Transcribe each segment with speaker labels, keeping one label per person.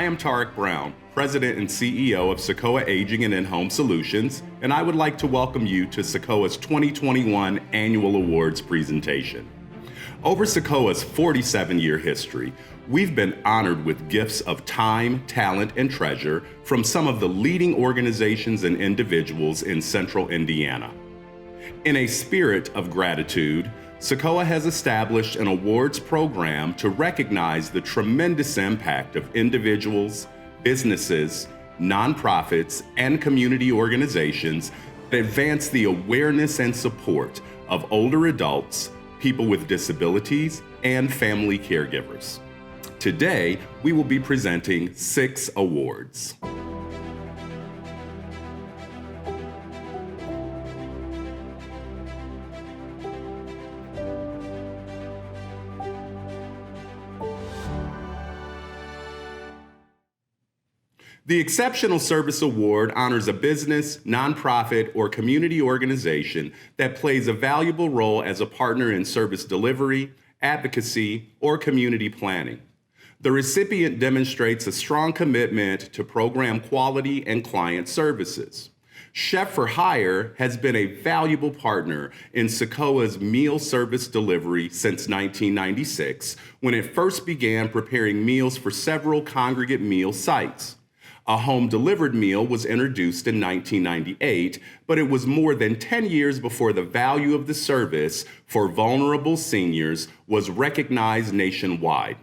Speaker 1: I am Tarek Brown, President and CEO of CICOA Aging and In-Home Solutions, and I would like to welcome you to CICOA's 2021 Annual Awards presentation. Over CICOA's 47-year history, we've been honored with gifts of time, talent, and treasure from some of the leading organizations and individuals in Central Indiana. In a spirit of gratitude, CICOA has established an awards program to recognize the tremendous impact of individuals, businesses, nonprofits, and community organizations that advance the awareness and support of older adults, people with disabilities, and family caregivers. Today, we will be presenting 6 awards. The Exceptional Service Award honors a business, nonprofit, or community organization that plays a valuable role as a partner in service delivery, advocacy, or community planning. The recipient demonstrates a strong commitment to program quality and client services. Chef for Hire has been a valuable partner in CICOA's meal service delivery since 1996, when it first began preparing meals for several congregate meal sites. A home-delivered meal was introduced in 1998, but it was more than 10 years before the value of the service for vulnerable seniors was recognized nationwide.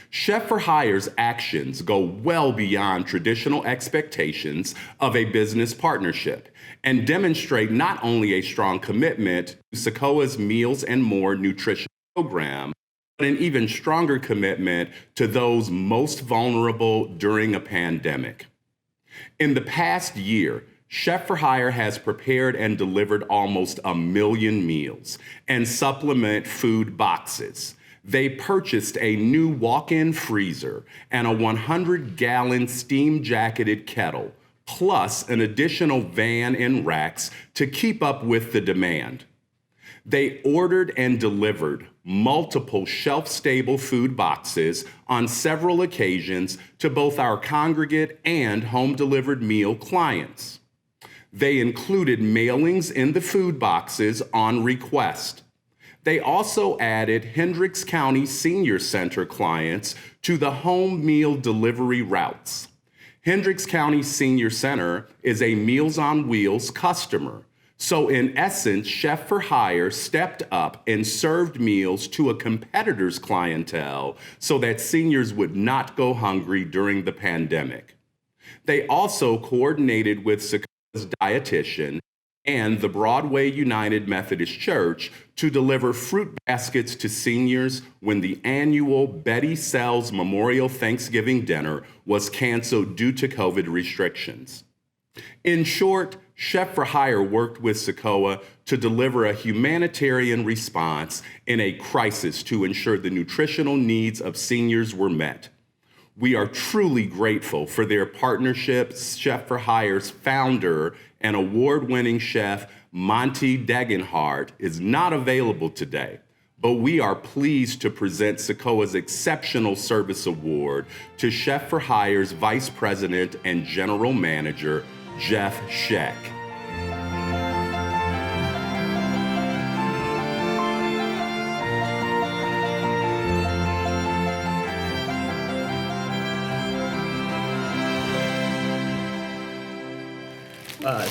Speaker 1: Chef for Hire's actions go well beyond traditional expectations of a business partnership and demonstrate not only a strong commitment to CICOA's Meals and More nutrition program, but an even stronger commitment to those most vulnerable during a pandemic. In the past year, Chef for Hire has prepared and delivered almost 1 million meals and supplement food boxes. They purchased a new walk-in freezer and a 100-gallon steam-jacketed kettle, plus an additional van and racks to keep up with the demand. They ordered and delivered multiple shelf-stable food boxes on several occasions to both our congregate and home-delivered meal clients. They included mailings in the food boxes on request. They also added Hendricks County Senior Center clients to the home meal delivery routes. Hendricks County Senior Center is a Meals on Wheels customer. So in essence, Chef for Hire stepped up and served meals to a competitor's clientele so that seniors would not go hungry during the pandemic. They also coordinated with CICOA's dietitian and the Broadway United Methodist Church to deliver fruit baskets to seniors when the annual Betty Sells Memorial Thanksgiving Dinner was canceled due to COVID restrictions. In short, Chef for Hire worked with CICOA to deliver a humanitarian response in a crisis to ensure the nutritional needs of seniors were met. We are truly grateful for their partnership. Chef for Hire's founder and award-winning chef, Monty Degenhardt, is not available today, but we are pleased to present CICOA's Exceptional Service Award to Chef for Hire's Vice President and General Manager, Jeff Scheck.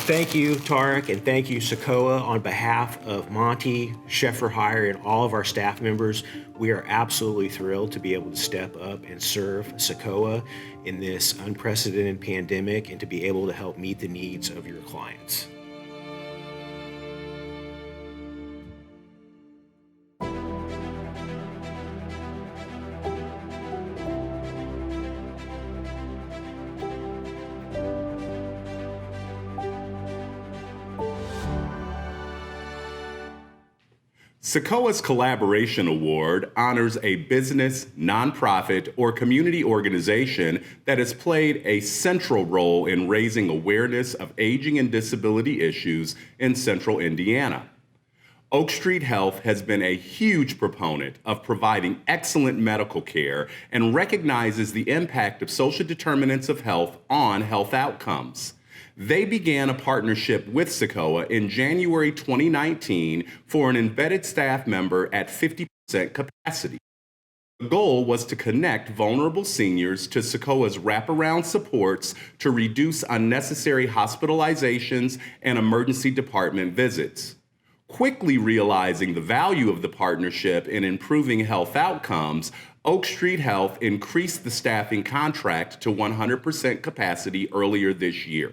Speaker 2: Thank you, Tarek, and thank you, CICOA. On behalf of Monty, Chef for Hire, and all of our staff members, we are absolutely thrilled to be able to step up and serve CICOA in this unprecedented pandemic and to be able to help meet the needs of your clients.
Speaker 1: CICOA's Collaboration Award honors a business, nonprofit, or community organization that has played a central role in raising awareness of aging and disability issues in Central Indiana. Oak Street Health has been a huge proponent of providing excellent medical care and recognizes the impact of social determinants of health on health outcomes. They began a partnership with CICOA in January 2019 for an embedded staff member at 50% capacity. The goal was to connect vulnerable seniors to CICOA's wraparound supports to reduce unnecessary hospitalizations and emergency department visits. Quickly realizing the value of the partnership in improving health outcomes, Oak Street Health increased the staffing contract to 100% capacity earlier this year.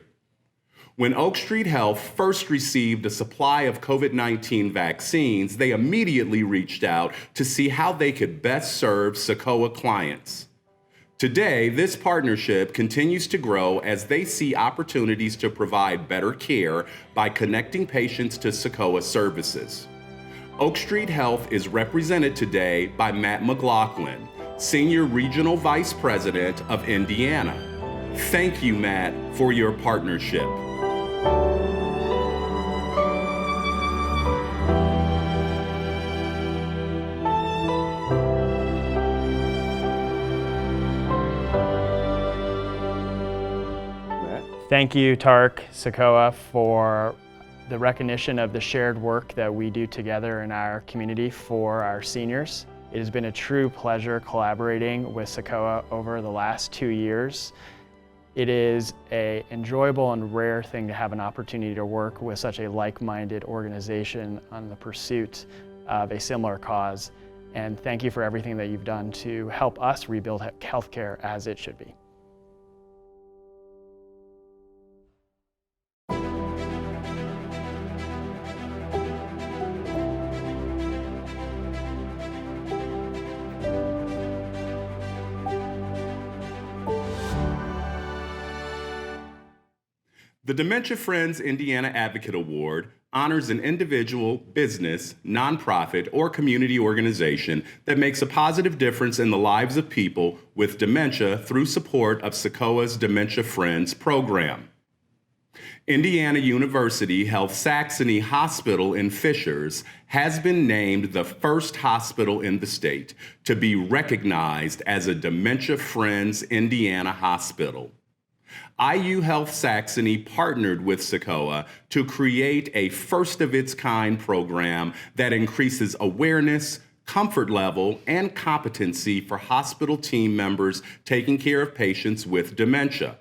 Speaker 1: When Oak Street Health first received a supply of COVID-19 vaccines, they immediately reached out to see how they could best serve CICOA clients. Today, this partnership continues to grow as they see opportunities to provide better care by connecting patients to CICOA services. Oak Street Health is represented today by Matt McLaughlin, Senior Regional Vice President of Indiana. Thank you, Matt, for your partnership.
Speaker 3: Thank you, TARC, CICOA, for the recognition of the shared work that we do together in our community for our seniors. It has been a true pleasure collaborating with CICOA over the last 2 years. It is an enjoyable and rare thing to have an opportunity to work with such a like-minded organization on the pursuit of a similar cause. And thank you for everything that you've done to help us rebuild healthcare as it should be.
Speaker 1: The Dementia Friends Indiana Advocate Award honors an individual, business, nonprofit, or community organization that makes a positive difference in the lives of people with dementia through support of CICOA's Dementia Friends program. Indiana University Health Saxony Hospital in Fishers has been named the first hospital in the state to be recognized as a Dementia Friends Indiana hospital. IU Health Saxony partnered with CICOA to create a first-of-its-kind program that increases awareness, comfort level, and competency for hospital team members taking care of patients with dementia.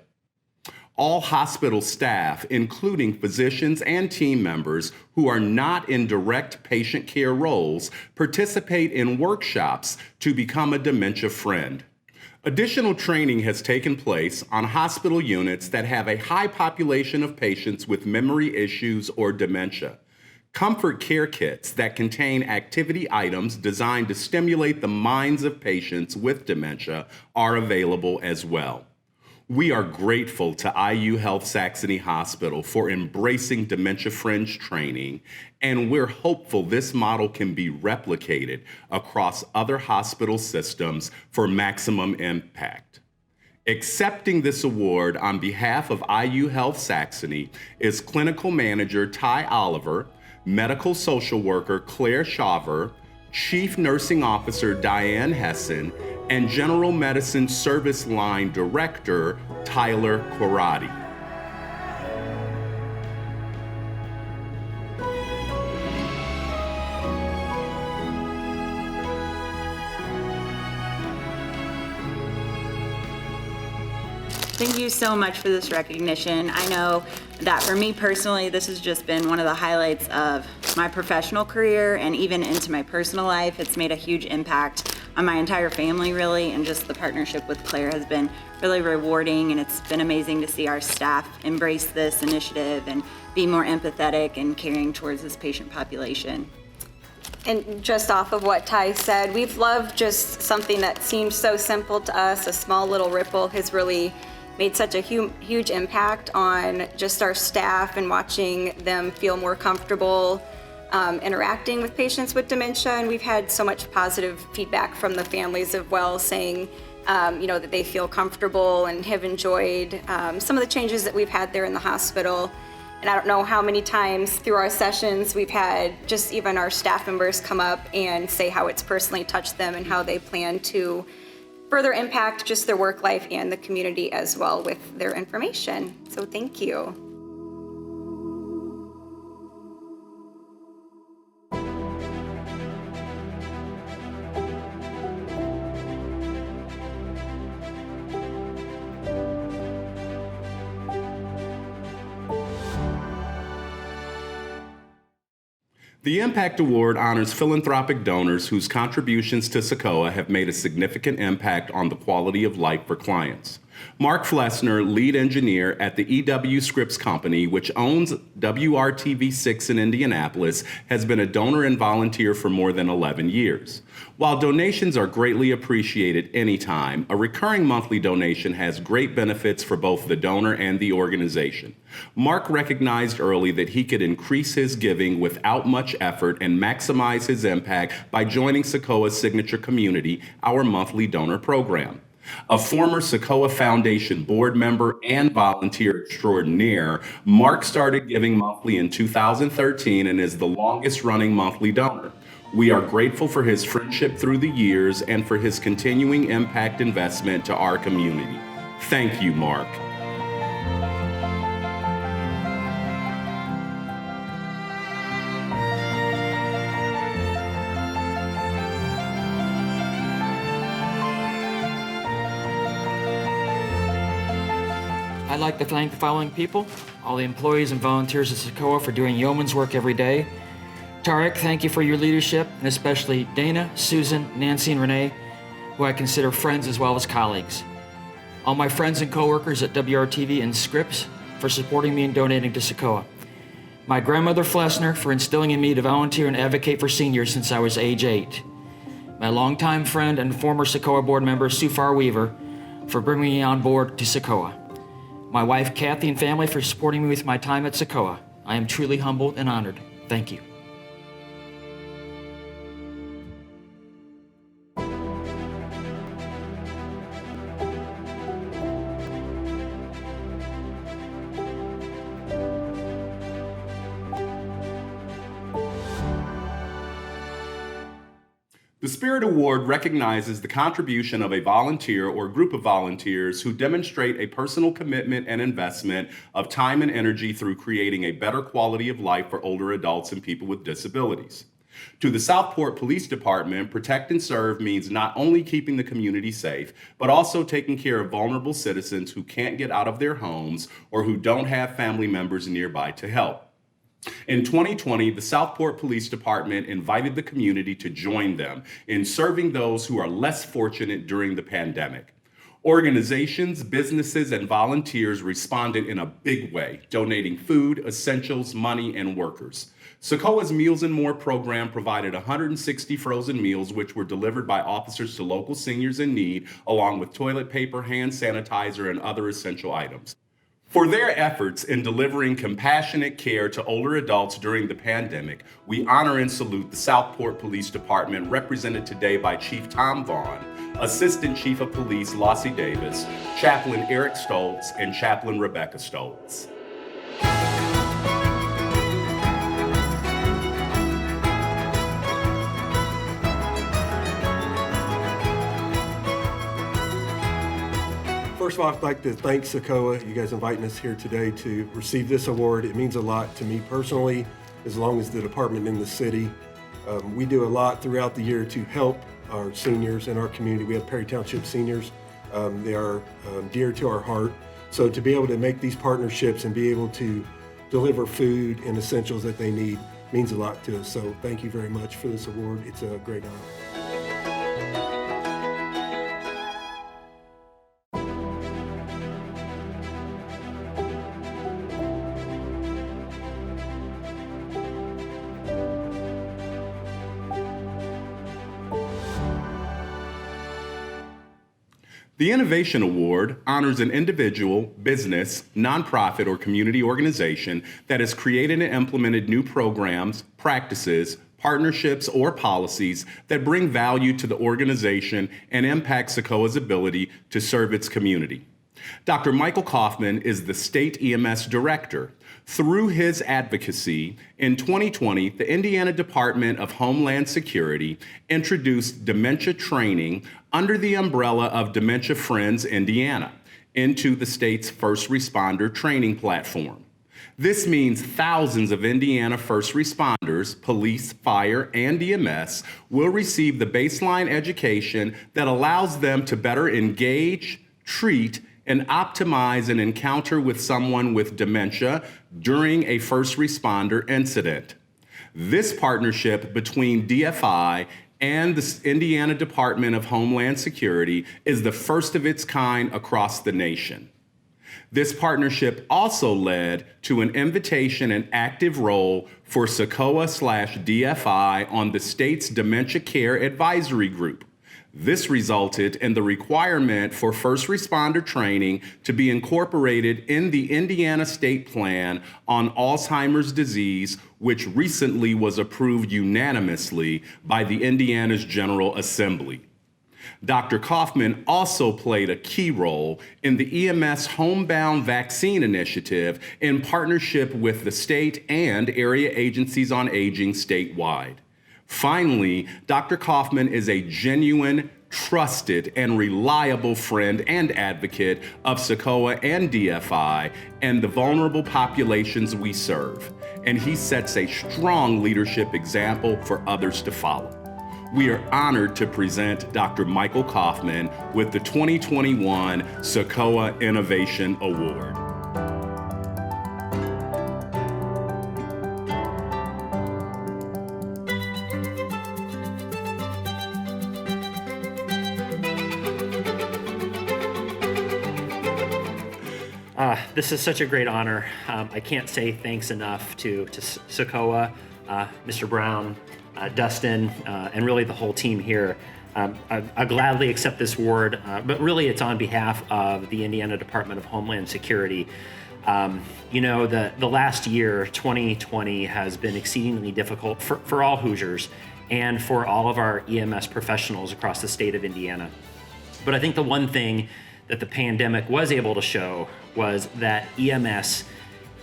Speaker 1: All hospital staff, including physicians and team members who are not in direct patient care roles, participate in workshops to become a dementia friend. Additional training has taken place on hospital units that have a high population of patients with memory issues or dementia. Comfort care kits that contain activity items designed to stimulate the minds of patients with dementia are available as well. We are grateful to IU Health Saxony Hospital for embracing Dementia Fringe training, and we're hopeful this model can be replicated across other hospital systems for maximum impact. Accepting this award on behalf of IU Health Saxony is Clinical Manager Ty Oliver, Medical Social Worker Claire Shaver, Chief Nursing Officer Diane Hessen, and General Medicine Service Line Director Tyler Corradi.
Speaker 4: Thank you so much for this recognition. I know that for me personally, this has just been one of the highlights of my professional career and even into my personal life. It's made a huge impact on my entire family, really, and just the partnership with Claire has been really rewarding, and it's been amazing to see our staff embrace this initiative and be more empathetic and caring towards this patient population.
Speaker 5: And just off of what Ty said, we've loved just something that seems so simple to us. A small little ripple has really made such a huge impact on just our staff and watching them feel more comfortable interacting with patients with dementia. And we've had so much positive feedback from the families as well, saying that they feel comfortable and have enjoyed some of the changes that we've had there in the hospital. And I don't know how many times through our sessions we've had just even our staff members come up and say how it's personally touched them and how they plan to further impact just their work life and the community as well with their information. So thank you.
Speaker 1: The Impact Award honors philanthropic donors whose contributions to CICOA have made a significant impact on the quality of life for clients. Mark Flesner, lead engineer at the EW Scripps Company, which owns WRTV6 in Indianapolis, has been a donor and volunteer for more than 11 years. While donations are greatly appreciated anytime, a recurring monthly donation has great benefits for both the donor and the organization. Mark recognized early that he could increase his giving without much effort and maximize his impact by joining CICOA's signature community, our monthly donor program. A former CICOA Foundation board member and volunteer extraordinaire, Mark started giving monthly in 2013 and is the longest-running monthly donor. We are grateful for his friendship through the years and for his continuing impact investment to our community. Thank you, Mark.
Speaker 6: I'd like to thank the following people: all the employees and volunteers at CICOA for doing yeoman's work every day. Tarek, thank you for your leadership, and especially Dana, Susan, Nancy, and Renee, who I consider friends as well as colleagues. All my friends and coworkers at WRTV and Scripps for supporting me and donating to CICOA. My grandmother Flesner for instilling in me to volunteer and advocate for seniors since I was age 8. My longtime friend and former CICOA board member Sue Farr Weaver for bringing me on board to CICOA. My wife Kathy and family for supporting me with my time at CICOA. I am truly humbled and honored. Thank you.
Speaker 1: The Spirit Award recognizes the contribution of a volunteer or group of volunteers who demonstrate a personal commitment and investment of time and energy through creating a better quality of life for older adults and people with disabilities. To the Southport Police Department, protect and serve means not only keeping the community safe, but also taking care of vulnerable citizens who can't get out of their homes or who don't have family members nearby to help. In 2020, the Southport Police Department invited the community to join them in serving those who are less fortunate during the pandemic. Organizations, businesses, and volunteers responded in a big way, donating food, essentials, money, and workers. CICOA's Meals and More program provided 160 frozen meals, which were delivered by officers to local seniors in need, along with toilet paper, hand sanitizer, and other essential items. For their efforts in delivering compassionate care to older adults during the pandemic, we honor and salute the Southport Police Department, represented today by Chief Tom Vaughn, Assistant Chief of Police Lossie Davis, Chaplain Eric Stoltz, and Chaplain Rebecca Stoltz.
Speaker 7: First of all, I'd like to thank CICOA, you guys inviting us here today to receive this award. It means a lot to me personally, as long as the department in the city. We do a lot throughout the year to help our seniors in our community. We have Perry Township seniors. They are dear to our heart. So to be able to make these partnerships and be able to deliver food and essentials that they need means a lot to us. So thank you very much for this award. It's a great honor.
Speaker 1: The Innovation Award honors an individual, business, nonprofit, or community organization that has created and implemented new programs, practices, partnerships, or policies that bring value to the organization and impact CICOA's ability to serve its community. Dr. Michael Kaufmann is the state EMS director. Through his advocacy, in 2020, the Indiana Department of Homeland Security introduced dementia training under the umbrella of Dementia Friends Indiana into the state's first responder training platform. This means thousands of Indiana first responders, police, fire, and EMS will receive the baseline education that allows them to better engage, treat, and optimize an encounter with someone with dementia during a first responder incident. This partnership between DFI and the Indiana Department of Homeland Security is the first of its kind across the nation. This partnership also led to an invitation and active role for CICOA/DFI on the state's Dementia Care Advisory Group. This resulted in the requirement for first responder training to be incorporated in the Indiana State Plan on Alzheimer's disease, which recently was approved unanimously by the Indiana's General Assembly. Dr. Kaufmann also played a key role in the EMS Homebound Vaccine Initiative in partnership with the state and area agencies on aging statewide. Finally, Dr. Kaufmann is a genuine, trusted, and reliable friend and advocate of CICOA and DFI and the vulnerable populations we serve, and he sets a strong leadership example for others to follow. We are honored to present Dr. Michael Kaufmann with the 2021 CICOA Innovation Award.
Speaker 8: This is such a great honor. I can't say thanks enough to CICOA, Mr. Brown, Dustin, and really the whole team here. I gladly accept this award, but really it's on behalf of the Indiana Department of Homeland Security. You know, the last year, 2020, has been exceedingly difficult for all Hoosiers and for all of our EMS professionals across the state of Indiana. But I think the one thing that the pandemic was able to show was that EMS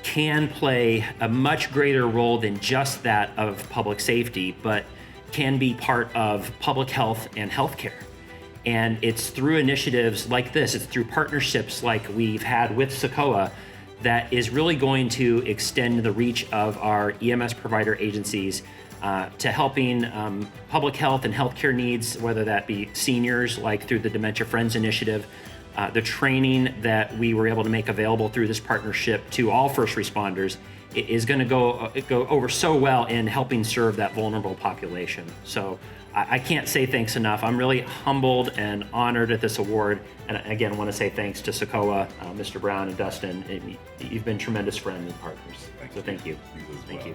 Speaker 8: can play a much greater role than just that of public safety, but can be part of public health and healthcare. And it's through initiatives like this, it's through partnerships like we've had with CICOA that is really going to extend the reach of our EMS provider agencies to helping public health and healthcare needs, whether that be seniors, like through the Dementia Friends Initiative, the training that we were able to make available through this partnership to all first responders is going to go over so well in helping serve that vulnerable population. So I can't say thanks enough. I'm really humbled and honored at this award. And again, I want to say thanks to CICOA, Mr. Brown and Dustin. You've been tremendous friends and partners. So thank you. Thank you.